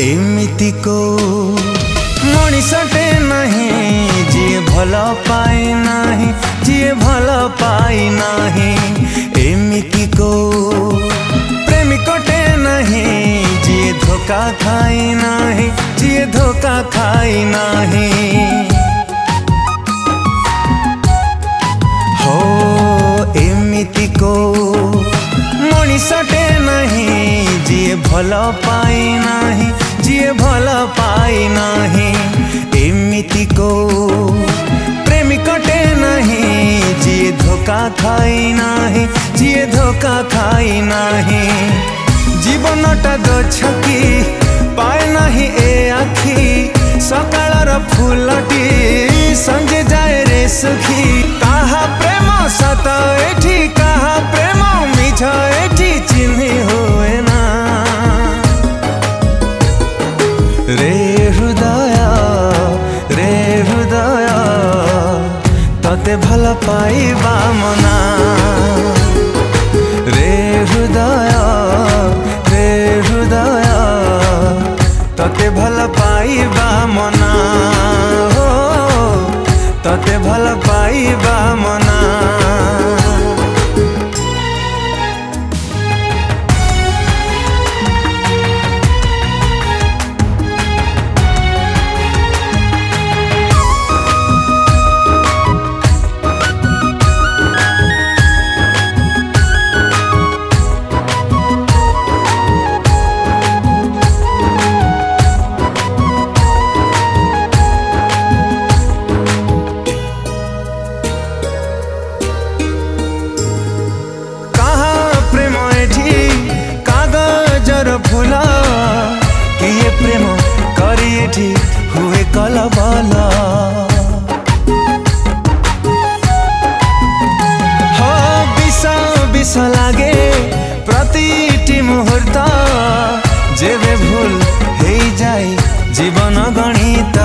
एमिति को मनीषटे नहीं जी भल पाई नहीं जी भल पाई नहीं एमिति को प्रेमिकटे नहीं जी धोखा खाई नहीं जी धोखा खाई नहीं हो एमिति को मनीषटे नहीं जी भल पाई नहीं जी भल पाई नहीं एमिति को प्रेमिकटे नहीं जी धोखा खाई नहीं जी धोखा खाई नहीं जीवनटा गछकी पाए नहीं ए आखि सकाळर फूलटी संजे जाए रे सुखी कहा प्रेम सत एठी कहा प्रेम मिछ एठी चिन्हि हुए ना रे हृदय तते भल पाइबा मना रे हृदय तते भल पाइबा मना हो तते भल पाइबा मना फूला कि ये प्रेम करिएठी हुए कलबला हो विष विष लागे प्रतिटी मुहूर्त जेबे भूल हे जाए जीवन गणित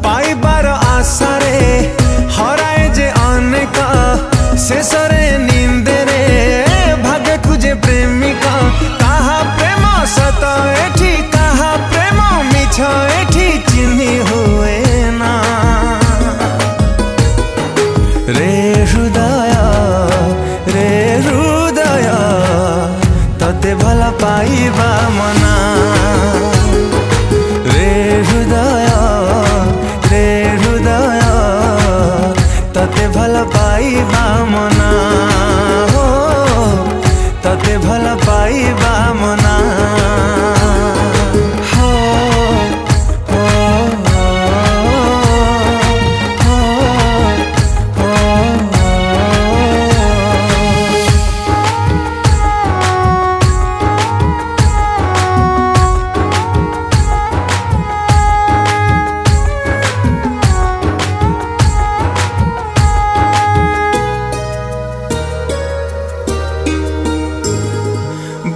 पाइबार आशारे हराए जे अनेक शेषरे निंदेरे भागे खुजे प्रेमिका सत एठी कहा प्रेम मिछ एठी चिन्हि हुए ना रे हृदय तते भल पाइबा मना रे हृदय तते भल पाइबा मना हो तते भल पाइबा मना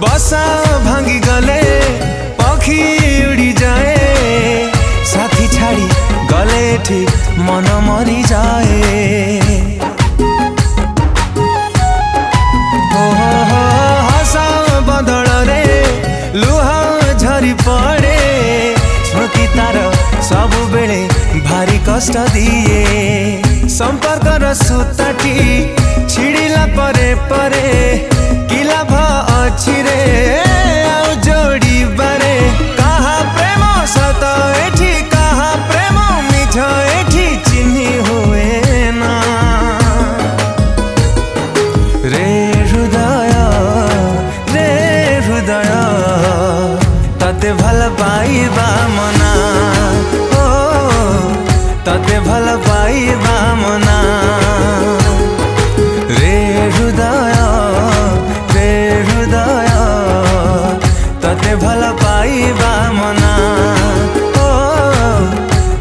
बसा भांगी गले पखी उड़ी जाए साथी छाड़ी गले ठीक मन मरी जाए हो हसा बदल रे लुहा झरी पड़े स्मृति तार सब बेले भारी कष्ट दिए संपर्कर सूताटी छिड़िला परे परे किला अच्छी रे आउ जोड़ी बारे कहा प्रेम सत एठी कहा प्रेम मिछ एठी चिन्हि हुए ना रे हृदय तते भल पाइबा मना ओ तते भल पाइबा मना रे हृदय तते भल पाइबा मना ओ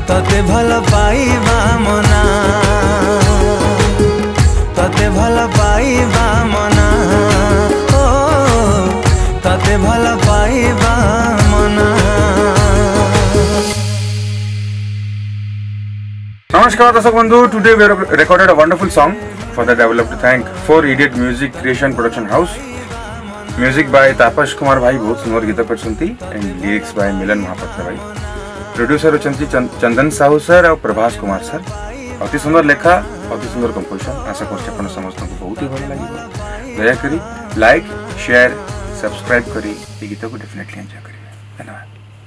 तते भल पाइबा मना तते भल पाइबा मना ओ तते भल पाइबा मना। Namaskar Darshan Bandhu. Today we have recorded a wonderful song. For that I would love to thank 4 Idiot Music Creation Production House. Music by Tapash Kumar Bhai, बहुत सुंदर गीत करछंती, and lyrics by मिलन महापात्र भाई. Producer होचंती चंदन Sahu sir और Prabhas Kumar sir. अति सुंदर लेखा, अति सुंदर कंपोजिशन. आशा करछि आपण समस्त को बहुत ही भल लागिबो. दया करी लाइक, शेयर, सब्सक्राइब करी ए गीत को डेफिनेटली एंजॉय करिवे. धन्यवाद.